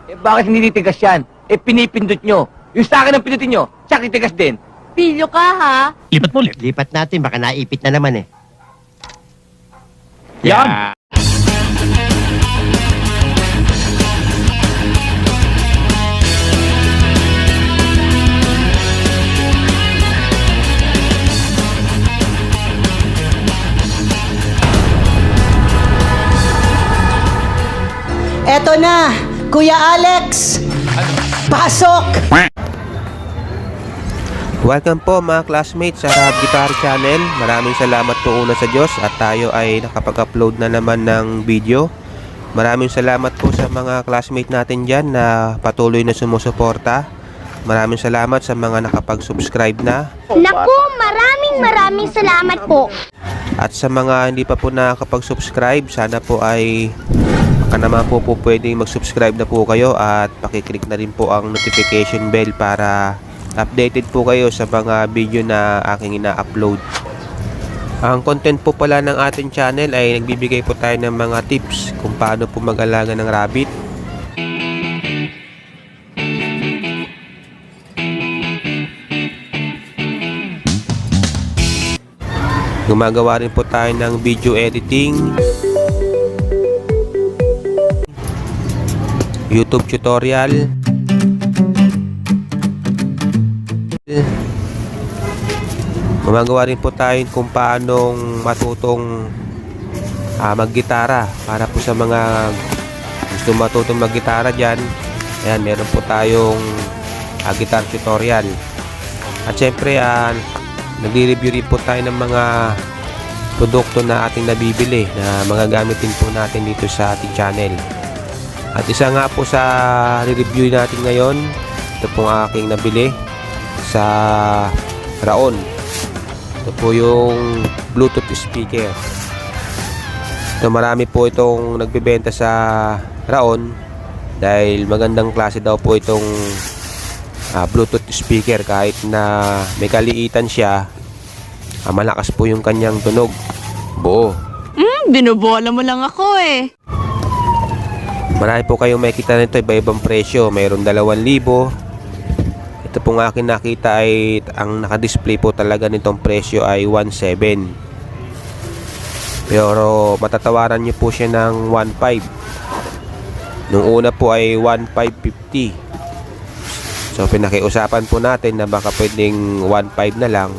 Eh bakit hindi titigas yan? Eh pinipindot nyo. Yung sa akin ang pindutin nyo, siya titigas din. Pilyo ka, ha? Lipat mo ulit. Lipat natin, baka naipit na naman eh. Yan. Eto na, Kuya Alex! Pasok! Welcome po mga classmates sa Rahab Guitar Channel. Maraming salamat po una sa Diyos at tayo ay nakapag-upload na naman ng video. Maraming salamat po sa mga classmate natin dyan na patuloy na sumusuporta. Maraming salamat sa mga nakapag-subscribe na. Naku, maraming salamat po. At sa mga hindi pa po nakapag-subscribe, sana po ay baka naman po pwedeng mag-subscribe na po kayo at pakiclick na rin po ang notification bell para updated po kayo sa mga video na aking ina-upload. Ang content po pala ng ating channel ay nagbibigay po tayo ng mga tips kung paano po mag-alaga ng rabbit. Gumagawa rin po tayo ng video editing, YouTube tutorial, gumagawa rin po tayo kung paanong matutong maggitara para po sa mga gusto matutong maggitara dyan. Ayan, meron po tayong guitar tutorial. At syempre nagre-review rin po tayo ng mga produkto na ating nabibili na magagamitin po natin dito sa ating channel. At isa nga po sa re-review natin ngayon, ito pong aking nabili sa Raon. Ito po yung Bluetooth speaker. Ito, marami po itong nagbebenta sa Raon dahil magandang klase daw po itong Bluetooth speaker. Kahit na may kaliitan siya, malakas po yung kanyang tunog. Buo. Binubola mo lang ako eh. Marami po kayong makikita nito, iba-ibang presyo. Mayroon 2,000. Ito pong akin nakita ay ang naka-display po talaga nitong presyo ay 1,700. Pero matatawaran niyo po siya ng 1,500. Nung una po ay 1,550. So pinakiusapan po natin na baka pwedeng 1,500 na lang.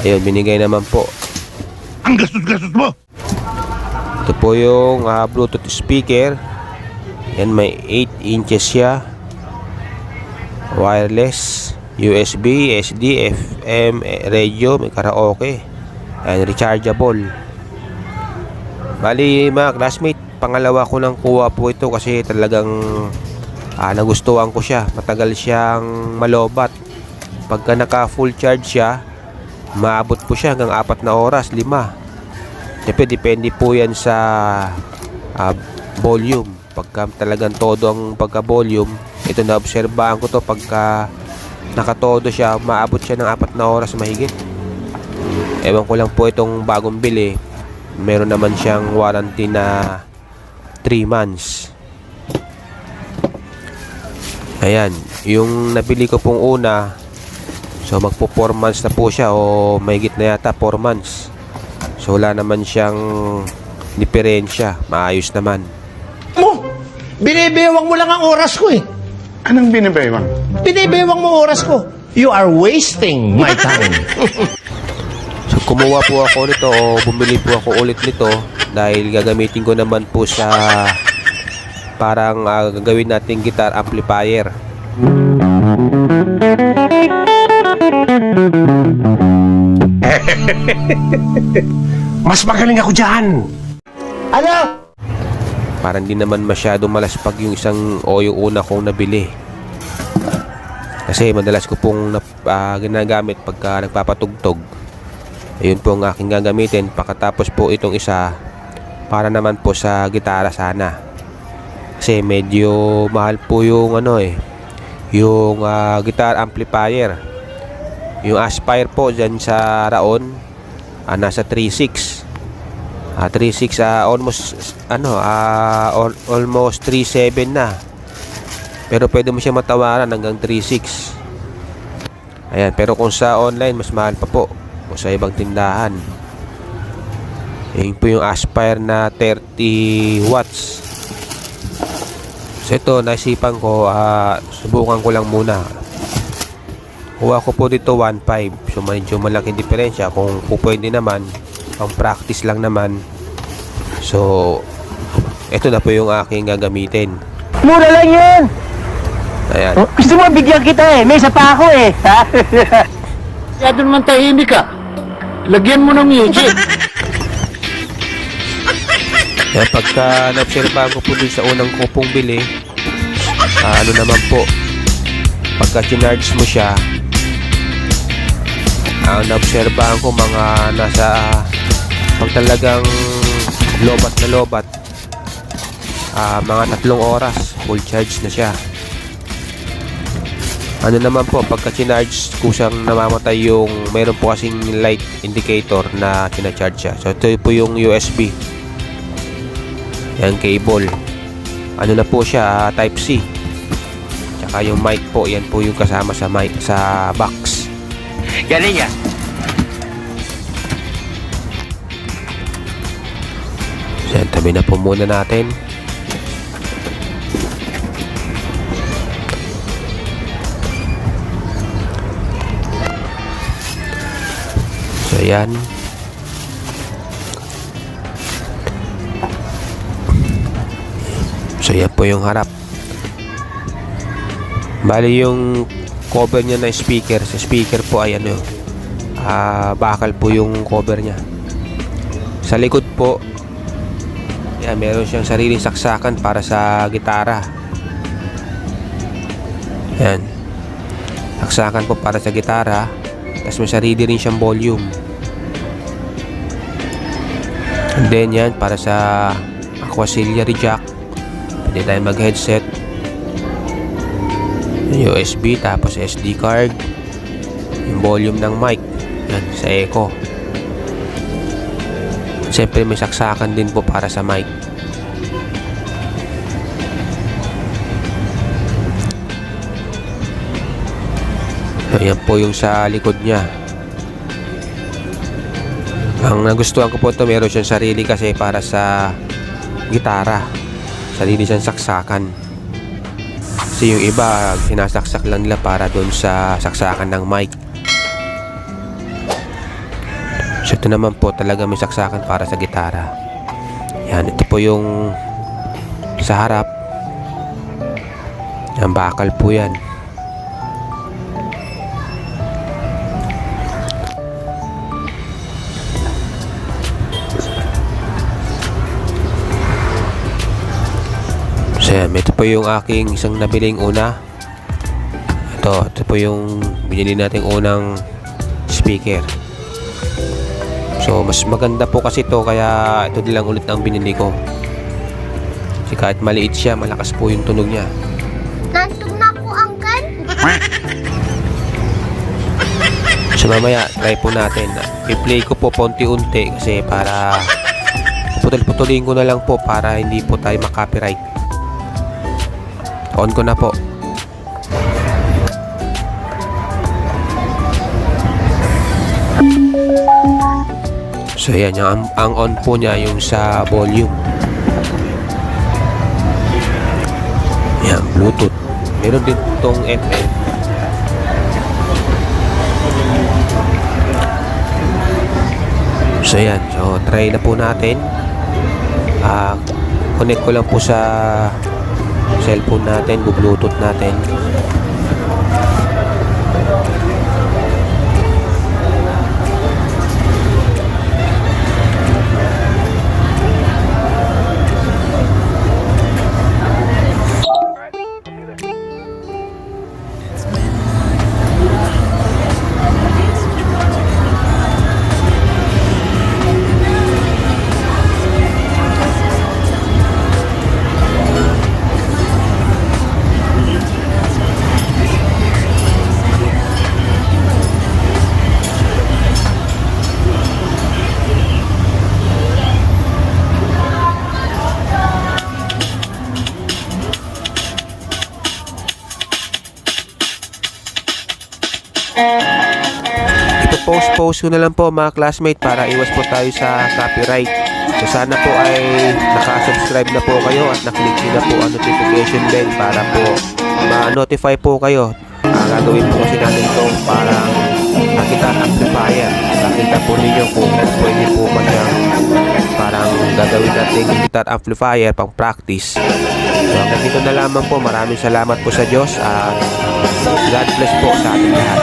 Ayun, binigay naman po. Ang gastos-gastos mo! Ito po yung Bluetooth speaker. Yan, may 8 inches siya. Wireless, USB, SD, FM, radio, may karaoke. And rechargeable. Bali mga classmate, pangalawa ko nang kuha po ito kasi talagang nagustuhan ko siya. Matagal siyang malobat. Pagka naka full charge siya, maabot po siya hanggang 4 na oras, 5. Siyempre depende po yan sa volume. Pagka talagang todo ang pagka-volume, ito na obserbahan ko to, pagka nakatodo siya, maabot siya ng 4 na oras mahigit. Ewan ko lang po itong bagong bili, meron naman siyang warranty na 3 months. Ayan, yung nabili ko pong una, so magpo 4 months na po siya, o mahigit na yata 4 months. So wala naman siyang diferensya, maayos naman. Binibewang mo lang ang oras ko eh. Anong binibewang? Binibewang mo oras ko. You are wasting my time. So kumuha po ako nito, o bumili po ako ulit nito dahil gagamitin ko naman po sa parang gagawin nating guitar amplifier. Mas magaling ako dyan! Ano? Parang di naman masyado malaspag yung isang o yung una kong nabili. Kasi madalas ko pong ginagamit pagka nagpapatugtog. Ayun po ang aking gagamitin. Pagkatapos po itong isa, para naman po sa gitara sana. Kasi medyo mahal po yung yung guitar amplifier. Yung Aspire po dyan sa Raon, nasa 3.6. 3.6 almost almost 3.7 na. Pero pwede mo siya matawaran hanggang 3.6. Ayan, pero kung sa online, mas mahal pa po. O sa ibang tindahan. Yun po yung Aspire na 30 watts. So ito, naisipan ko, subukan ko lang muna. Kuha ko po dito 1.5. So medyo malaking diferensya. Kung pwede naman, pang practice lang naman. So, ito na po yung aking gagamitin. Mura lang yan! Ayan. Gusto mo bigyan kita eh. May isa pa ako eh. Masyado naman tahimik ka. Lagyan mo ng music. Kaya pagka na-obserbahan ko po dun sa unang ko pong bili, ano naman po, pagka chinarge mo siya, na-obserbahan ko mga nasa, pag talagang lobat na lobat, mga 3 oras, full charge na siya. Ano naman po, pagka chinarge, kusang namamatay yung, mayroon po kasing light indicator na kinacharge siya. So ito po yung USB. Yan, cable. Ano na po siya, type C. Tsaka yung mic po, yan po yung kasama sa mic, sa box. Galing yan. So yan, tabi na po muna natin. So yan. So yan po yung harap. Bali yung cover niya na speaker. Sa speaker po ay ano, bakal po yung cover niya. Sa likod po, yan, meron siyang sariling saksakan para sa gitara. Yan. Saksakan po para sa gitara. Tapos may sarili rin siyang volume. And then yan, para sa auxiliary jack. Pwede tayo mag-headset. USB, tapos SD card. Yung volume ng mic. Yan, sa echo. Siyempre may saksakan din po para sa mic. So, yan po yung sa likod niya. Ang nagustuhan ko po ito, meron siyang sarili kasi para sa gitara. Sarili siyang saksakan. Kasi yung iba, sinasaksak lang nila para doon sa saksakan ng mic. So ito naman po talaga may saksakan para sa gitara. Yan, ito po yung sa harap. Yan, bakal po yan. So yan, ito po yung aking isang nabiling una. Ito po yung binili nating unang speaker. So mas maganda po kasi ito, kaya ito din lang ulit ang binili ko. Kasi kahit maliit siya, malakas po yung tunog niya. Nantog na po, Uncle. So mamaya, try po natin. I-play ko po paunti-unti kasi para putol-putulin ko na lang po para hindi po tayo makopyright. On ko na po. So yan, ang on po niya yung sa volume. Yan, Bluetooth. Meron din itong FM. So yan, so try na po natin. Connect ko lang po sa cellphone natin, Bluetooth natin. post ko na lang po mga classmate para iwas po tayo sa copyright. So sana po ay nakasubscribe na po kayo at naklik nyo na po ang notification bell para po ma-notify po kayo. Gagawin po kasi natin ito parang guitar amplifier. Nakita po ninyo kung pwede po ba siyang parang gagawin natin yung guitar amplifier pang practice. So hanggang dito na lamang po. Maraming salamat po sa Diyos at God bless po sa ating lahat.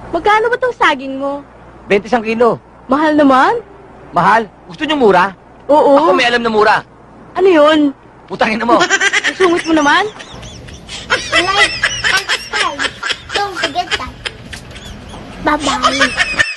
Magkano ba tong saging mo? 21 kilo. Mahal naman? Mahal? Gusto nyo mura? Oo. Ako may alam na mura. Ano yun? Putangin na mo. Ang sungit mo naman? Like and subscribe. Don't forget that. Bye-bye.